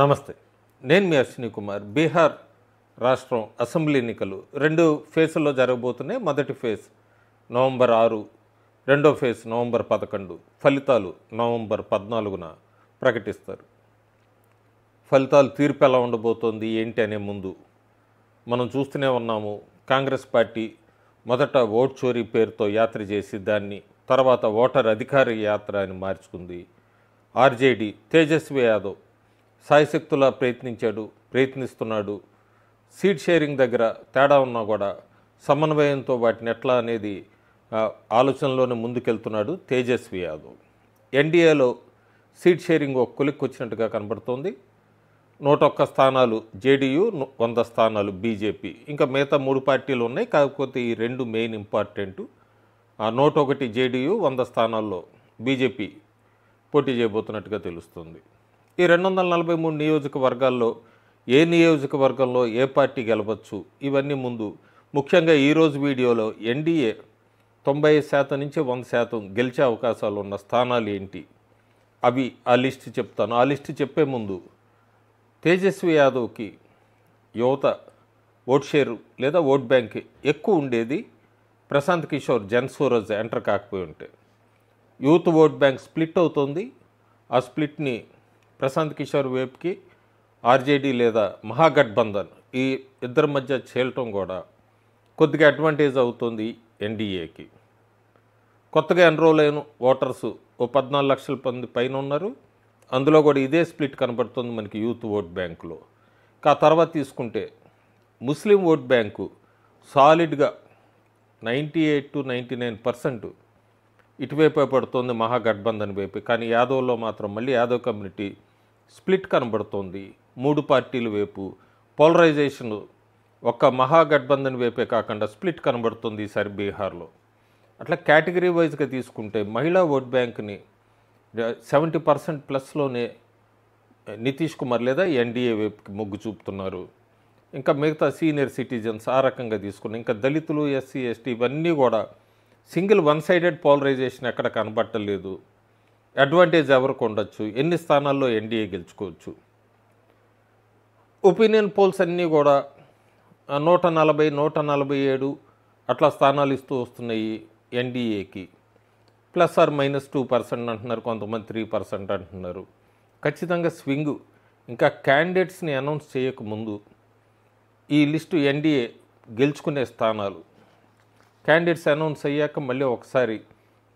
నమస్తే. నేను మీ అశ్విని కుమార్. బీహార్ రాష్ట్రం అసెంబ్లీ ఎన్నికలు 2 ఫేజ్ల్లో జరగబోతున్నాయి. మొదటి ఫేజ్ నవంబర్ 6, రెండో ఫేజ్ నవంబర్ 11. ఫలితాలు నవంబర్ 14న ప్రకటిస్తారు. ఫలితాలు తీర్పు ఎలా ఉండబోతోంది ఏంటి అనే ముందు మనం చూస్తూనే ఉన్నాము. కాంగ్రెస్ పార్టీ మొదట ఓట్ చోరీ పేరుతో యాత్ర చేసి దాన్ని తర్వాత ఓటర్ అధికార యాత్ర అని మార్చుకుంది. ఆర్జేడీ తేజస్వి యాదవ్ సాయశక్తులా ప్రయత్నిస్తున్నాడు. సీట్ షేరింగ్ దగ్గర తేడా ఉన్నా కూడా సమన్వయంతో వాటిని ఎట్లా అనేది ఆలోచనలోనే ముందుకెళ్తున్నాడు తేజస్వి యాదవ్. ఎన్డీఏలో సీట్ షేరింగ్ ఒక కొలిక్కి వచ్చినట్టుగా కనబడుతోంది. 101 స్థానాలు జేడీయూ, 100 స్థానాలు బీజేపీ. ఇంకా మిగతా 3 పార్టీలు ఉన్నాయి. కాకపోతే ఈ 2 మెయిన్ ఇంపార్టెంట్. 101 జేడీయూ, 100 స్థానాల్లో బీజేపీ పోటీ చేయబోతున్నట్టుగా తెలుస్తుంది. ఈ 243 నియోజకవర్గాల్లో ఏ నియోజకవర్గంలో ఏ పార్టీ గెలవచ్చు ఇవన్నీ ముందు ముఖ్యంగా ఈరోజు వీడియోలో ఎన్డీఏ 90% నుంచి 100% గెలిచే అవకాశాలు ఉన్న స్థానాలు ఏంటి అవి ఆ లిస్ట్ చెప్తాను. ఆ లిస్ట్ చెప్పే ముందు తేజస్వి యాదవ్కి యువత ఓట్ షేరు లేదా ఓట్ బ్యాంక్ ఎక్కువ ఉండేది ప్రశాంత్ కిషోర్ జన్సూరజ్ ఎంటర్ కాకపోయి ఉంటే. యూత్ ఓట్ బ్యాంక్ స్ప్లిట్ అవుతుంది. ఆ స్ప్లిట్ని ప్రశాంత్ కిషోర్ వైపుకి ఆర్జేడీ లేదా మహాగఠబంధన్ ఈ ఇద్దరి మధ్య చేరటం కూడా కొద్దిగా అడ్వాంటేజ్ అవుతుంది ఎన్డీఏకి. కొత్తగా ఎన్రోల్ అయిన ఓటర్సు ఓ 14 లక్షల మంది పైన ఉన్నారు. అందులో కూడా ఇదే స్ప్లిట్ కనబడుతుంది మనకి యూత్ ఓట్ బ్యాంకులో. ఆ తర్వాత తీసుకుంటే ముస్లిం ఓట్ బ్యాంకు సాలిడ్గా 98 to 99% ఇటువైపే పడుతుంది మహాగఠబంధన్ వైపు. కానీ యాదవ్లో మాత్రం మళ్ళీ యాదవ్ కమ్యూనిటీ స్ప్లిట్ కనబడుతోంది 3 పార్టీల వైపు. పోలరైజేషన్ ఒక్క మహాగఠబంధన్ వైపే కాకుండా స్ప్లిట్ కనబడుతుంది ఈసారి బీహార్లో. అట్లా కేటగిరీ వైజ్గా తీసుకుంటే మహిళా ఓట్ బ్యాంక్ని 70% ప్లస్లోనే నితీష్ కుమార్ లేదా ఎన్డీఏ వైపుకి మొగ్గు చూపుతున్నారు. ఇంకా మిగతా సీనియర్ సిటిజన్స్ ఆ రకంగా తీసుకుని ఇంకా దళితులు, ఎస్సీ, ఎస్టీ ఇవన్నీ కూడా సింగిల్ వన్ సైడెడ్ పోలరైజేషన్ ఎక్కడ కనబట్టలేదు. అడ్వాంటేజ్ ఎవరికి ఉండొచ్చు, ఎన్ని స్థానాల్లో ఎన్డీఏ గెలుచుకోవచ్చు. ఒపీనియన్ పోల్స్ అన్నీ కూడా 140, 147 అట్లా స్థానాలు ఇస్తూ వస్తున్నాయి ఎన్డీఏకి. ±2% అంటున్నారు, కొంతమంది 3% అంటున్నారు. ఖచ్చితంగా స్వింగు. ఇంకా క్యాండిడేట్స్ని అనౌన్స్ చేయకముందు ఈ లిస్టు ఎన్డీఏ గెలుచుకునే స్థానాలు క్యాండిడేట్స్ అనౌన్స్ అయ్యాక మళ్ళీ ఒకసారి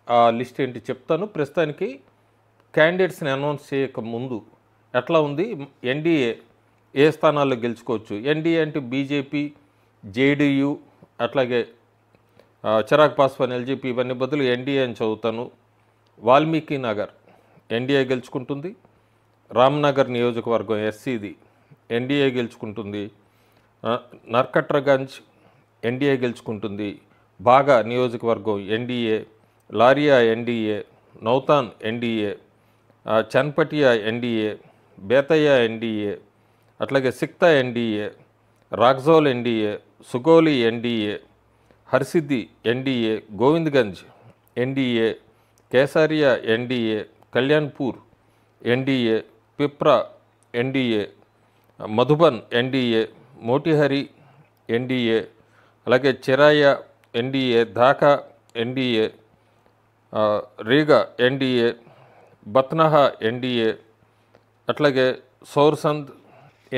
ఆ లిస్ట్ ఏంటి చెప్తాను. ప్రస్తుతానికి క్యాండిడేట్స్ని అనౌన్స్ చేయకముందు ఎట్లా ఉంది, ఎన్డీఏ ఏ స్థానాల్లో గెలుచుకోవచ్చు. ఎన్డీఏ అంటే బీజేపీ, జేడీయూ, అట్లాగే చిరాగ్ పాస్వాన్ ఎల్జేపీ ఇవన్నీ బదులు ఎన్డీఏ అని చదువుతాను. వాల్మీకి నగర్ ఎన్డీఏ గెలుచుకుంటుంది. రామ్నగర్ నియోజకవర్గం ఎస్సీది ఎన్డీఏ గెలుచుకుంటుంది. నర్కట్రగంజ్ ఎన్డీఏ గెలుచుకుంటుంది. బాగా నియోజకవర్గం NDA. Lauriya NDA. Nautan NDA. Chanpatia NDA. Bettiah NDA. అట్లాగే Sikta NDA. Raxaul NDA. Sugauli NDA. Harsidhi NDA. Gobindganj NDA. Kesaria NDA. Kalyanpur NDA. Pipra NDA. Madhuban NDA. Motihari NDA. అలాగే Chiraia NDA. Dhaka NDA. Riga NDA. బత్నహా NDA. అట్లాగే సౌర్సంద్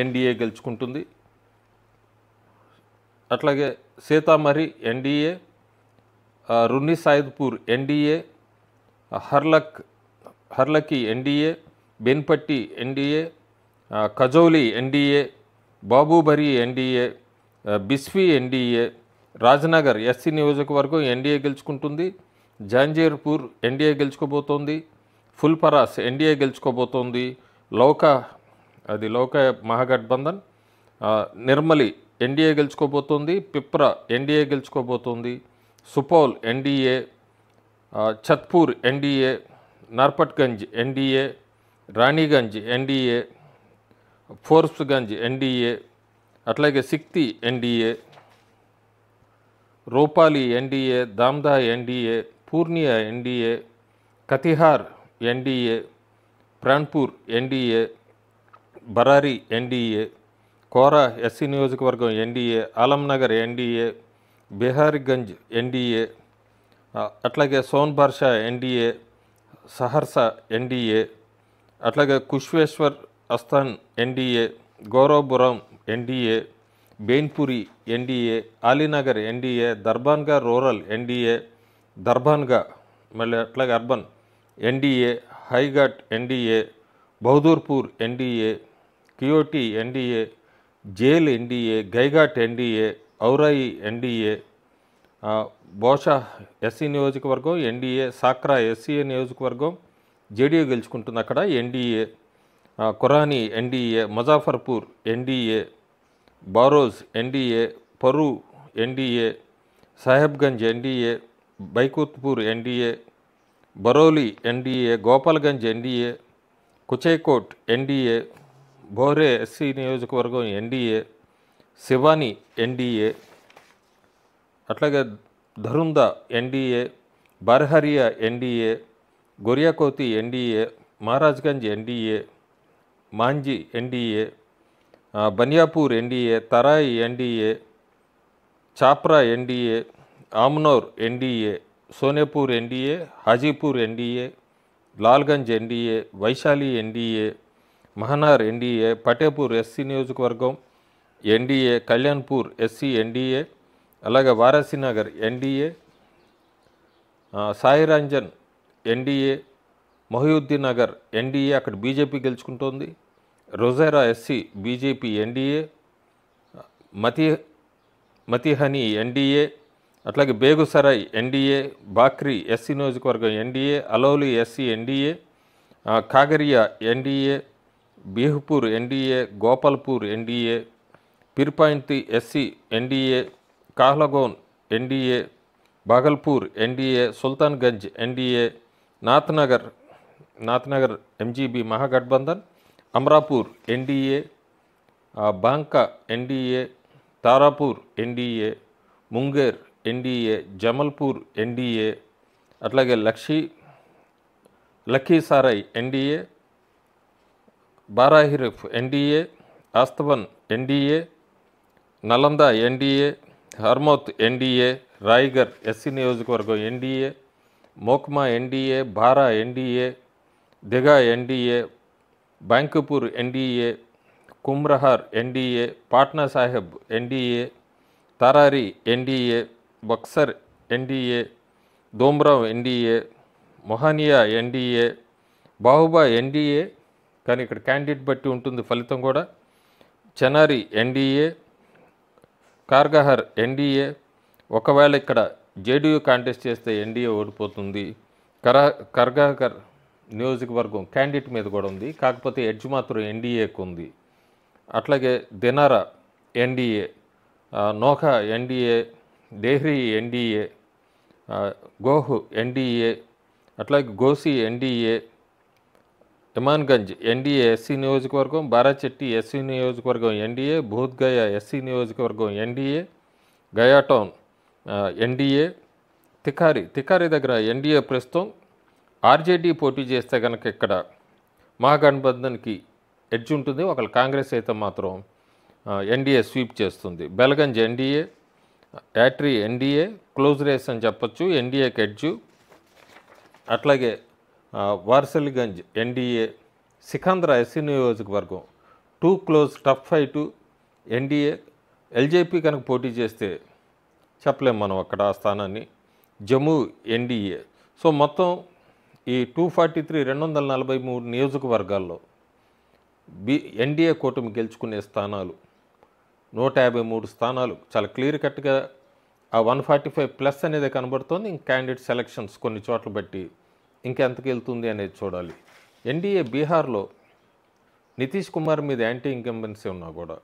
ఎన్డీఏ గెలుచుకుంటుంది. అట్లాగే Sitamarhi NDA. Runni Saidpur NDA. Harlakhi NDA. Benipatti NDA. Kajauli NDA. Babubarhi NDA. Bisfi NDA. Rajnagar SC నియోజకవర్గం ఎన్డీఏ గెలుచుకుంటుంది. జాంజీర్పూర్ ఎన్డీఏ గెలుచుకోబోతోంది. ఫుల్పరాస్ ఎన్డీఏ గెలుచుకోబోతోంది. Laukaha Mahagathbandhan. Nirmali NDA గెలుచుకోబోతోంది. పిప్రా ఎన్డీఏ గెలుచుకోబోతోంది. Supaul NDA. Chhatapur NDA. Narpatganj NDA. Raniganj NDA. Forbesganj NDA. అట్లాగే Sikti NDA. Rupauli NDA. Damdaha NDA. Purnia NDA. Katihar NDA. Pranpur NDA. Barari NDA, Kora SC నియోజకవర్గం ఎన్డీఏ, ఆలంనగర్ ఎన్డీఏ, బిహారీగంజ్ ఎన్డీఏ, అట్లాగే సోన్బర్షా ఎన్డీఏ, సహర్సా ఎన్డీఏ, అట్లాగే Kusheshwar Asthan NDA, Gauravapuram NDA, Benipur NDA, Alinagar NDA, Darbhanga rural NDA, Darbhanga మళ్ళీ అట్లాగే urban NDA, Hayaghat NDA, Bahadurpur NDA, Keoti NDA, Jale NDA, Gaighat NDA, Aurai NDA, Bochaha SC నియోజకవర్గం NDA, Sakra SC నియోజకవర్గం JDU గెలుచుకుంటుంది అక్కడ NDA, Kurhani NDA, Muzaffarpur NDA, Baruraj NDA, Paru NDA, Sahebganj NDA, Baikunthpur NDA, Barauli NDA, Gopalganj NDA, Kuchaikote NDA, Bhore SC నియోజకవర్గం NDA, Siwan NDA, అట్లాగే Daraundha NDA, Barharia NDA, Goriakothi NDA, Maharajganj NDA, Manjhi NDA, Baniapur NDA, Taraiya NDA, Chhapra NDA, Amnour NDA, Sonepur NDA, Hajipur NDA, Lalganj NDA, Vaishali NDA, Mahnar NDA, Fatehpur SC నియోజకవర్గం NDA, Kalyanpur SC NDA, అలాగే Warisnagar NDA, Sarairanjan NDA, Mohiuddin Nagar NDA అక్కడ BJP గెలుచుకుంటోంది, Rosera SC BJP NDA, Matihani NDA, అట్లాగే Begusarai NDA, Bakhri SC నియోజకవర్గం NDA, Alauli SC NDA, Khagaria NDA, Bihpur NDA, Gopalpur NDA, Pirpainti SC NDA, Kahalgaon NDA, Bhagalpur NDA, Sultanganj NDA, Nathnagar MGB Mahagathbandhan, Amarpur NDA, Banka NDA, Tarapur NDA, Munger NDA, Jamalpur NDA, అట్లాగే Lakhisarai NDA, Biharsharif NDA, Asthawan NDA, Nalanda NDA, Harnaut NDA, Rajgir SC నియోజకవర్గం NDA, Mokama NDA, Barh NDA, Digha NDA, Bankipur NDA, Kumhrar NDA, Patna Sahib NDA, Tarari NDA, Buxar NDA, Dumraon NDA, Mohania NDA, Bhabua NDA, కానీ ఇక్కడ candidate బట్టి ఉంటుంది ఫలితం కూడా, Chenari NDA, కార్గహర్ NDA, ఒకవేళ ఇక్కడ జేడీయూ కాంటెస్ట్ చేస్తే ఎన్డీఏ ఓడిపోతుంది. కర్గాకర్ నియోజకవర్గం క్యాండిడేట్ మీద కూడా ఉంది, కాకపోతే ఎడ్జ్ మాత్రం ఎన్డీఏకు ఉంది. అట్లాగే Dinara NDA, Nokha NDA, Dehri NDA, Goh NDA, అట్లాగే Ghosi NDA, Imamganj NDA SC నియోజకవర్గం, బారాచెట్టి ఎస్సీ నియోజకవర్గం ఎన్డీఏ, బూద్గయ ఎస్సీ నియోజకవర్గం ఎన్డీఏ, గయాటౌన్ ఎన్డీఏ, తికారి దగ్గర ఎన్డీఏ ప్రస్తుతం. ఆర్జేడీ పోటీ చేస్తే కనుక ఇక్కడ మహాగఠబంధన్కి ఎడ్జ్ ఉంటుంది, ఒకళ్ళు కాంగ్రెస్ అయితే మాత్రం ఎన్డీఏ స్వీప్ చేస్తుంది. బెల్గంజ్ ఎన్డీఏ, యాట్రీ ఎన్డీఏ, క్లోజ్ రేస్ అని చెప్పొచ్చు, ఎన్డీఏకి ఎడ్జు. అట్లాగే వార్సలిగంజ్ ఎన్డీఏ, సికంద్రా ఎస్సీ నియోజకవర్గం 2 close tough fight NDA. LJP కనుక పోటీ చేస్తే చెప్పలేం మనం అక్కడ ఆ స్థానాన్ని. జమ్మూ ఎన్డీఏ. సో మొత్తం ఈ 243 నియోజకవర్గాల్లో ఎన్డీఏ కూటమి గెలుచుకునే స్థానాలు 153 స్థానాలు చాలా క్లియర్ కట్గా ఆ 145+ అనేది కనబడుతోంది. ఇంక క్యాండిడేట్ సెలక్షన్స్ కొన్ని చోట్ల బట్టి ఇంకెంతకు వెళ్తుంది అనేది చూడాలి. ఎన్డీఏ బీహార్లో నితీష్ కుమార్ మీద యాంటీ ఇన్కంబెన్సీ ఉన్నా కూడా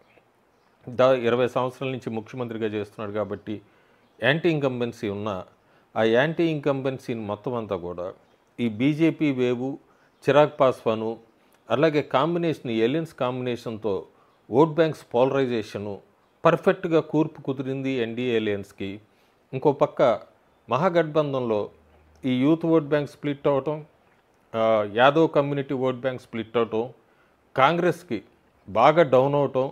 20 సంవత్సరాల నుంచి ముఖ్యమంత్రిగా చేస్తున్నాడు కాబట్టి యాంటీ ఇన్కంబెన్సీ ఉన్న ఆ యాంటీ ఇన్కంబెన్సీని మొత్తం అంతా కూడా ఈ బీజేపీ వేవు, చిరాగ్ పాస్వాను, అలాగే కాంబినేషన్ ఎలియన్స్ కాంబినేషన్తో ఓట్ బ్యాంక్స్ పోలరైజేషను పర్ఫెక్ట్గా కూర్పు కుదిరింది ఎన్డీఏ ఎలియన్స్కి. ఇంకో పక్క మహాగఠబంధన్లో ఈ యూత్ ఓట్ బ్యాంక్ స్ప్లిట్ అవటం, Yadav community vote bank split అవటం, కాంగ్రెస్కి బాగా డౌన్ అవటం,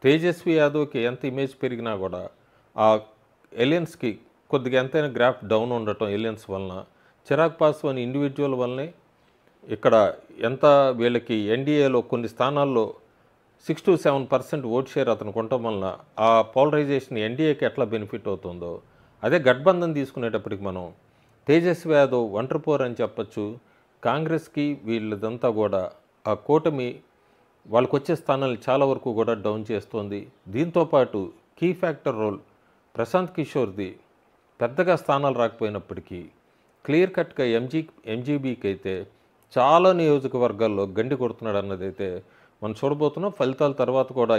తేజస్వి యాదవ్కి ఎంత ఇమేజ్ పెరిగినా కూడా ఆ ఎలియన్స్కి కొద్దిగా ఎంతైనా గ్రాఫ్ డౌన్ ఉండటం ఎలియన్స్ వలన, చిరాగ్ పాస్వాన్ ఇండివిజువల్ వల్లనే ఇక్కడ ఎంత వీళ్ళకి ఎన్డీఏలో కొన్ని స్థానాల్లో 6-7% ఓట్ షేర్ అతనికి ఉండటం వలన ఆ పోలరైజేషన్ ఎన్డీఏకి ఎట్లా బెనిఫిట్ అవుతుందో, అదే గఠబంధన్ తీసుకునేటప్పటికి మనం తేజస్వి యాదవ్ ఒంటరి పోరు అని చెప్పచ్చు. కాంగ్రెస్కి వీళ్ళదంతా కూడా ఆ కూటమి వాళ్ళకు వచ్చే స్థానాలు చాలా వరకు కూడా డౌన్ చేస్తోంది. దీంతోపాటు కీ ఫ్యాక్టర్ రోల్ ప్రశాంత్ కిషోర్ది పెద్దగా స్థానాలు రాకపోయినప్పటికీ క్లియర్ కట్గా ఎంజీబీకి అయితే చాలా నియోజకవర్గాల్లో గండి కొడుతున్నాడు అన్నదైతే మనం చూడబోతున్నాం. ఫలితాల తర్వాత కూడా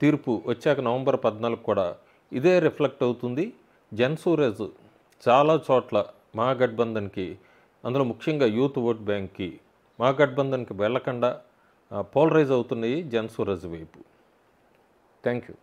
తీర్పు వచ్చాక నవంబర్ 14 కూడా ఇదే రిఫ్లెక్ట్ అవుతుంది. జన్సూరజ్ చాలా చోట్ల మహాగఠబంధన్కి, అందులో ముఖ్యంగా యూత్ ఓట్ బ్యాంక్కి మహాగఠబంధన్కి వెళ్లకుండా పోలరైజ్ అవుతున్నాయి జన్సూరజ్ వైపు. Thank you.